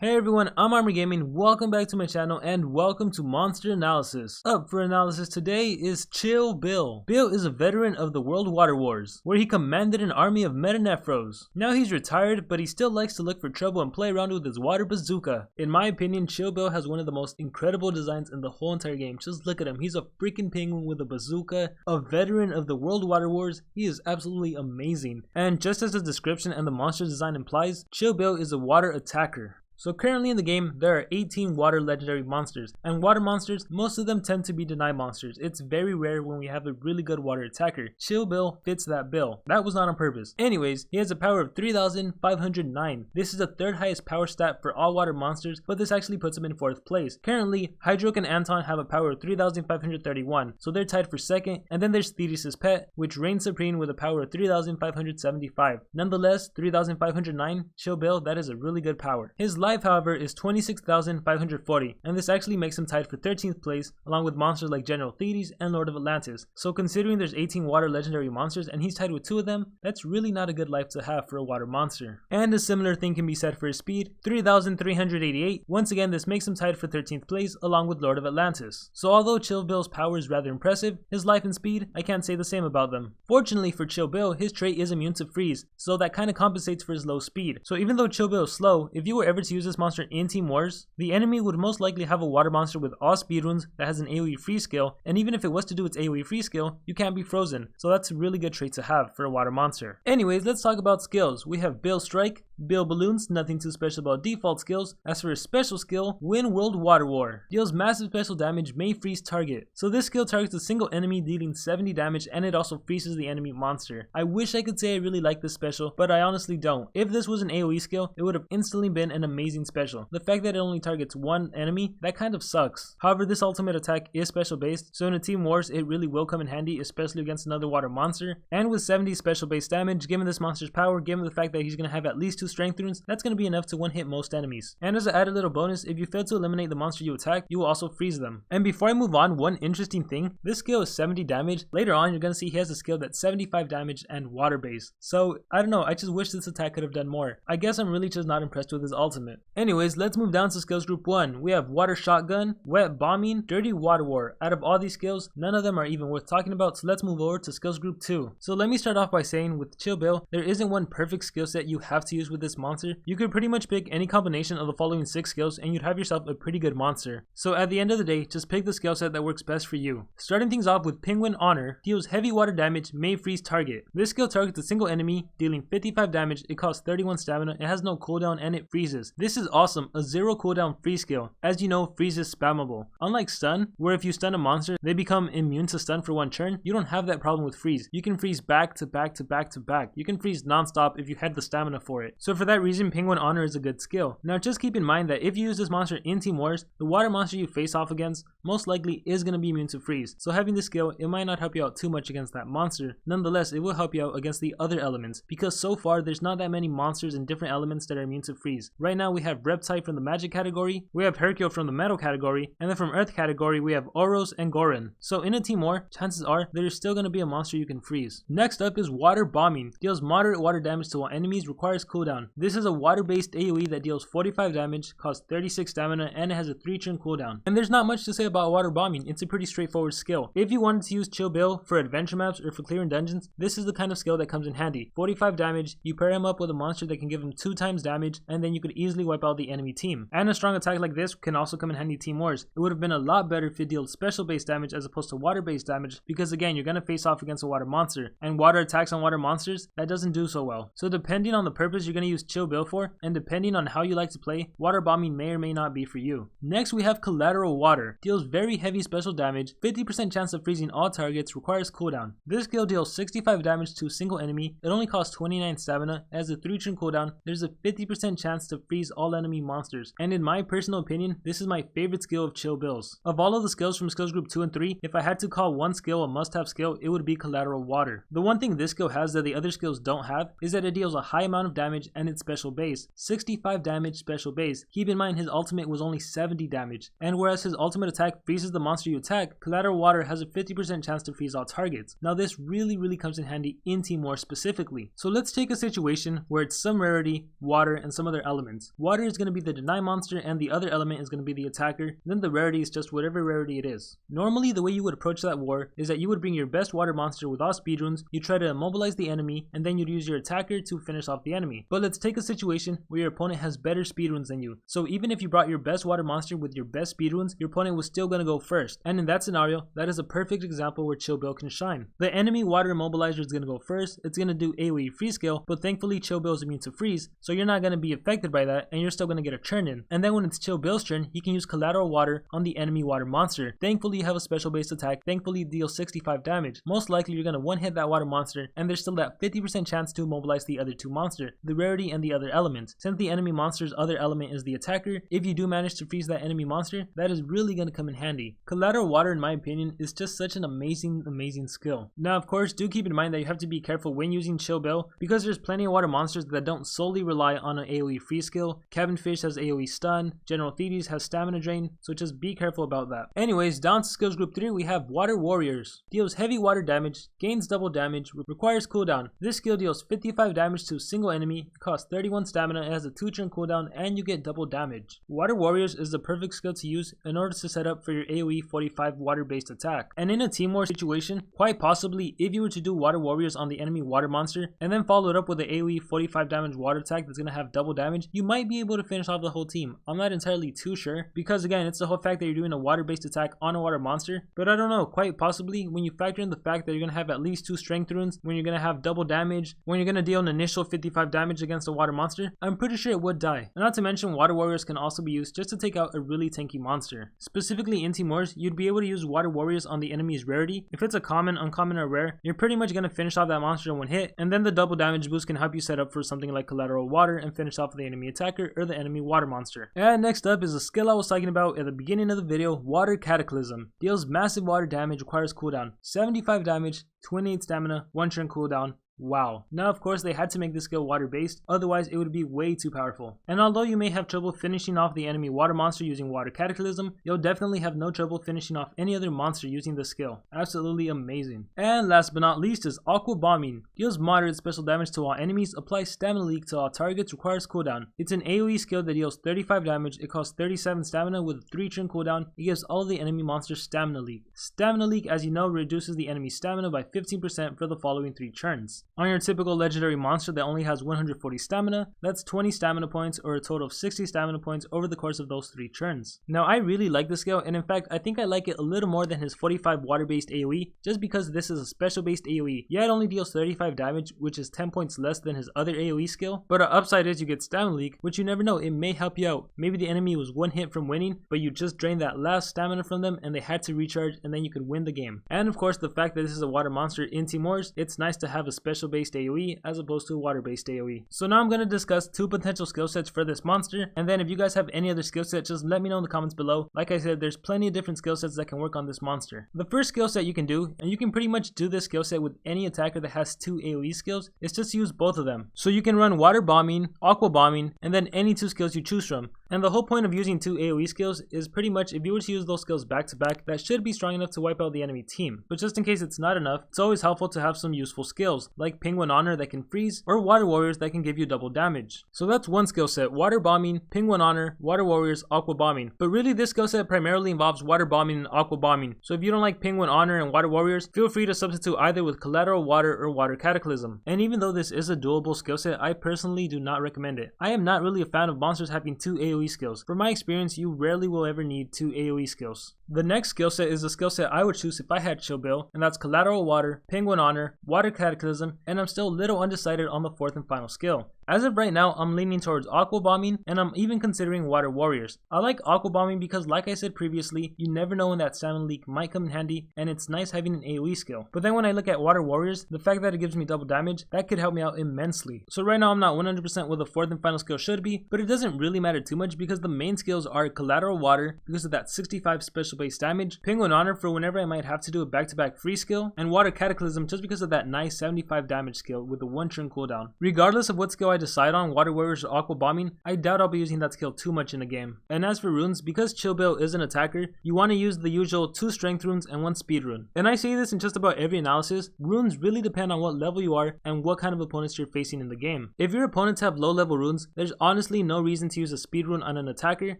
Hey everyone, I'm Armor Gaming, welcome back to my channel and welcome to Monster Analysis. Up for analysis today is Chill Bill. Bill is a veteran of the World Water Wars, where he commanded an army of Metanephros. Now he's retired, but he still likes to look for trouble and play around with his water bazooka. In my opinion, Chill Bill has one of the most incredible designs in the whole entire game. Just look at him, he's a freaking penguin with a bazooka, a veteran of the World Water Wars. He is absolutely amazing. And just as the description and the monster design implies, Chill Bill is a water attacker. So currently in the game, there are 18 water legendary monsters, and water monsters, most of them tend to be deny monsters. It's very rare when we have a really good water attacker. Chill Bill fits that bill. That was not on purpose. Anyways, he has a power of 3,509. This is the third highest power stat for all water monsters, but this actually puts him in 4th place. Currently, Hydroke and Anton have a power of 3,531, so they're tied for 2nd, and then there's Thetis' pet, which reigns supreme with a power of 3,575. Nonetheless, 3,509, Chill Bill, that is a really good power. His life, however, is 26,540, and this actually makes him tied for 13th place, along with monsters like General Thetis and Lord of Atlantis. So considering there's 18 water legendary monsters and he's tied with 2 of them, that's really not a good life to have for a water monster. And a similar thing can be said for his speed, 3,388. Once again, this makes him tied for 13th place, along with Lord of Atlantis. So although Chill Bill's power is rather impressive, his life and speed, I can't say the same about them. Fortunately for Chill Bill, his trait is immune to freeze, so that kind of compensates for his low speed. So even though Chill Bill is slow, if you were ever to use this monster in Team Wars, the enemy would most likely have a water monster with all speed runes that has an AoE free skill, and even if it was to do its AoE free skill, you can't be frozen, so that's a really good trait to have for a water monster. Anyways, let's talk about skills. We have Bill Strike, Bill Balloons, nothing too special about default skills. As for his special skill, Win World Water War. Deals massive special damage, may freeze target. So this skill targets a single enemy dealing 70 damage, and it also freezes the enemy monster. I wish I could say I really like this special, but I honestly don't. If this was an AoE skill, it would have instantly been an amazing special. The fact that it only targets one enemy, that kind of sucks. However, this ultimate attack is special based, so in a Team Wars it really will come in handy, especially against another water monster. And with 70 special based damage, given this monster's power, given the fact that he's going to have at least 2 strength runes, that's going to be enough to one hit most enemies. And as an added little bonus, if you fail to eliminate the monster you attack, you will also freeze them. And before I move on, one interesting thing, this skill is 70 damage. Later on you're going to see he has a skill that's 75 damage and water based. So I don't know, I just wish this attack could have done more. I guess I'm really just not impressed with his ultimate. Anyways, let's move down to skills group 1. We have Water Shotgun, Wet Bombing, Dirty Water War. Out of all these skills, none of them are even worth talking about, so let's move over to skills group 2. So let me start off by saying with Chill Bill, there isn't one perfect skill set you have to use with this monster. You could pretty much pick any combination of the following 6 skills and you'd have yourself a pretty good monster. So at the end of the day, just pick the skill set that works best for you. Starting things off with Penguin Honor, deals heavy water damage, may freeze target. This skill targets a single enemy, dealing 55 damage, it costs 31 stamina, it has no cooldown, and it freezes. This is awesome, a 0 cooldown freeze skill. As you know, freeze is spammable. Unlike stun, where if you stun a monster, they become immune to stun for 1 turn, you don't have that problem with freeze. You can freeze back to back to back to back. You can freeze non-stop if you had the stamina for it. So for that reason, Penguin Honor is a good skill. Now just keep in mind that if you use this monster in Team Wars, the water monster you face off against most likely is going to be immune to freeze. So having this skill, it might not help you out too much against that monster. Nonetheless, it will help you out against the other elements, because so far there's not that many monsters and different elements that are immune to freeze. Right now we have Reptile from the magic category, we have Hercule from the metal category, and then from earth category we have Oros and Goron. So in a Team War, chances are there is still going to be a monster you can freeze. Next up is Water Bombing. Deals moderate water damage to all enemies, requires cooldown. This is a water based AoE that deals 45 damage, costs 36 stamina, and it has a 3 turn cooldown. And there's not much to say about Water Bombing, it's a pretty straightforward skill. If you wanted to use Chill Bill for adventure maps or for clearing dungeons, this is the kind of skill that comes in handy. 45 damage, you pair him up with a monster that can give him 2 times damage, and then you could easily wipe out the enemy team. And a strong attack like this can also come in handy Team Wars. It would have been a lot better if it dealt special based damage as opposed to water based damage, because again, you're going to face off against a water monster, and water attacks on water monsters, that doesn't do so well. So depending on the purpose you're going to use Chill Bill for, and depending on how you like to play, Water Bombing may or may not be for you. Next we have Collateral Water. Deals very heavy special damage, 50% chance of freezing all targets, requires cooldown. This skill deals 65 damage to a single enemy, it only costs 29 stamina, has a 3 turn cooldown, there's a 50% chance to freeze all enemy monsters, and in my personal opinion, this is my favorite skill of Chill Bill's. Of all of the skills from skills group 2 and 3, if I had to call one skill a must-have skill, it would be Collateral Water. The one thing this skill has that the other skills don't have is that it deals a high amount of damage damage and its special base, 65 damage special base. Keep in mind his ultimate was only 70 damage, and whereas his ultimate attack freezes the monster you attack, Collateral Water has a 50% chance to freeze all targets. Now this really comes in handy in Team War specifically. So let's take a situation where it's some rarity, water, and some other elements. Water is going to be the deny monster and the other element is going to be the attacker, then the rarity is just whatever rarity it is. Normally the way you would approach that war is that you would bring your best water monster with all speedruns, you try to immobilize the enemy, and then you'd use your attacker to finish off the enemy. But let's take a situation where your opponent has better speedruns than you. So even if you brought your best water monster with your best speedruns, your opponent was still going to go first. And in that scenario, that is a perfect example where Chill Bill can shine. The enemy water immobilizer is going to go first, it's going to do AoE freeze skill, but thankfully Chill Bill is immune to freeze, so you're not going to be affected by that and you're still going to get a turn in. And then when it's Chill Bill's turn, he can use Collateral Water on the enemy water monster. Thankfully you have a special based attack, thankfully you deal 65 damage. Most likely you're going to one hit that water monster and there's still that 50% chance to immobilize the other two monsters, the rarity and the other element. Since the enemy monster's other element is the attacker, if you do manage to freeze that enemy monster, that is really going to come in handy. Collateral Water in my opinion is just such an amazing skill. Now of course do keep in mind that you have to be careful when using Chill Bill because there's plenty of water monsters that don't solely rely on an AoE freeze skill. Cabin Fish has AoE stun, General Thebes has stamina drain, so just be careful about that. Anyways, down to skills group 3 we have Water Warriors. Deals heavy water damage, gains double damage, requires cooldown. This skill deals 55 damage to a single enemy, it costs 31 stamina, it has a 2-turn cooldown, and you get double damage. Water Warriors is the perfect skill to use in order to set up for your AoE 45 water based attack. And in a team war situation, quite possibly if you were to do Water Warriors on the enemy water monster and then follow it up with an AoE 45 damage water attack that's going to have double damage, you might be able to finish off the whole team. I'm not entirely too sure because again it's the whole fact that you're doing a water based attack on a water monster, but I don't know, quite possibly when you factor in the fact that you're going to have at least 2 strength runes, when you're going to have double damage, when you're going to deal an initial 55 damage against a water monster, I'm pretty sure it would die. And not to mention Water Warriors can also be used just to take out a really tanky monster. Specifically in Team Wars, you'd be able to use Water Warriors on the enemy's rarity. If it's a common, uncommon, or rare, you're pretty much going to finish off that monster in one hit, and then the double damage boost can help you set up for something like Collateral Water and finish off the enemy attacker or the enemy water monster. And next up is a skill I was talking about at the beginning of the video, Water Cataclysm. Deals massive water damage, requires cooldown, 75 damage, 28 stamina, 1 turn cooldown. Wow. Now of course they had to make this skill water based, otherwise it would be way too powerful. And although you may have trouble finishing off the enemy water monster using Water Cataclysm, you'll definitely have no trouble finishing off any other monster using this skill. Absolutely amazing. And last but not least is Aqua Bombing. Deals moderate special damage to all enemies, applies stamina leak to all targets, requires cooldown. It's an AoE skill that deals 35 damage, it costs 37 stamina with a 3-turn cooldown, it gives all the enemy monsters stamina leak. Stamina leak, as you know, reduces the enemy's stamina by 15% for the following 3 turns. On your typical legendary monster that only has 140 stamina, that's 20 stamina points or a total of 60 stamina points over the course of those 3 turns. Now I really like this skill, and in fact I think I like it a little more than his 45 water based AoE just because this is a special based AoE. Yeah, it only deals 35 damage, which is 10 points less than his other AoE skill, but our upside is you get stamina leak, which you never know, it may help you out. Maybe the enemy was 1 hit from winning, but you just drained that last stamina from them and they had to recharge, and then you could win the game. And of course the fact that this is a water monster in Team Wars, it's nice to have a special based AoE as opposed to a water based AoE. So now I'm going to discuss 2 potential skill sets for this monster, and then if you guys have any other skill set, just let me know in the comments below. Like I said, there's plenty of different skill sets that can work on this monster. The first skill set you can do, and you can pretty much do this skill set with any attacker that has 2 AoE skills, is just use both of them. So you can run Water Bombing, Aqua Bombing, and then any 2 skills you choose from. And the whole point of using 2 AoE skills is pretty much if you were to use those skills back to back, that should be strong enough to wipe out the enemy team. But just in case it's not enough, it's always helpful to have some useful skills, like Penguin Honor that can freeze, or Water Warriors that can give you double damage. So that's one skill set, Water Bombing, Penguin Honor, Water Warriors, Aqua Bombing. But really this skill set primarily involves Water Bombing and Aqua Bombing. So if you don't like Penguin Honor and Water Warriors, feel free to substitute either with Collateral Water or Water Cataclysm. And even though this is a doable skill set, I personally do not recommend it. I am not really a fan of monsters having 2 AoE skills. From my experience, you rarely will ever need 2 AoE skills. The next skill set is the skill set I would choose if I had Chill Bill, and that's Collateral Water, Penguin Honor, Water Cataclysm, and I'm still a little undecided on the 4th and final skill. As of right now, I'm leaning towards Aqua Bombing, and I'm even considering Water Warriors. I like Aqua Bombing because, like I said previously, you never know when that stamina leak might come in handy, and it's nice having an AoE skill. But then when I look at Water Warriors, the fact that it gives me double damage, that could help me out immensely. So right now I'm not 100% what the 4th and final skill should be, but it doesn't really matter too much because the main skills are Collateral Water because of that 65 special base damage, Penguin Honor for whenever I might have to do a back-to-back free skill, and Water Cataclysm just because of that nice 75 damage skill with a 1 turn cooldown. Regardless of what skill I decide on, Water Warriors or Aqua Bombing, I doubt I'll be using that skill too much in the game. And as for runes, because Chill Bill is an attacker, you want to use the usual 2 strength runes and 1 speed rune. And I say this in just about every analysis, runes really depend on what level you are and what kind of opponents you're facing in the game. If your opponents have low level runes, there's honestly no reason to use a speed rune on an attacker,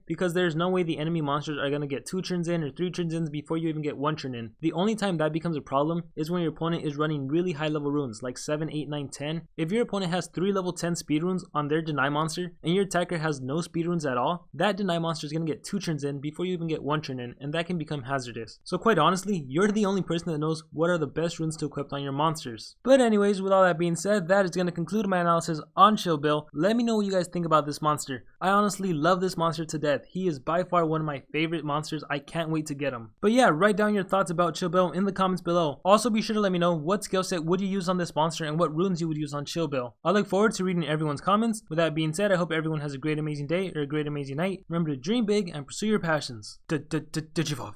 because there's no way the enemy monsters are going to get 2 turns in or 3 turns in before you even get 1 turn in. The only time that becomes a problem is when your opponent is running really high level runes like 7, 8, 9, 10. If your opponent has 3 level 10 speed runes on their deny monster and your attacker has no speed runes at all, that deny monster is going to get 2 turns in before you even get 1 turn in, and that can become hazardous. So quite honestly, you're the only person that knows what are the best runes to equip on your monsters. But anyways, with all that being said, that is going to conclude my analysis on Chill Bill. Let me know what you guys think about this monster. I honestly love this monster to death. He is by far one of my favorite monsters. I can't wait to get him. But yeah, write down your thoughts about Chill Bill in the comments below. Also be sure to let me know what skill set would you use on this monster and what runes you would use on Chill Bill. I look forward to reading everyone's comments. With that being said, I hope everyone has a great amazing day or a great amazing night. Remember to dream big and pursue your passions. Digivolve.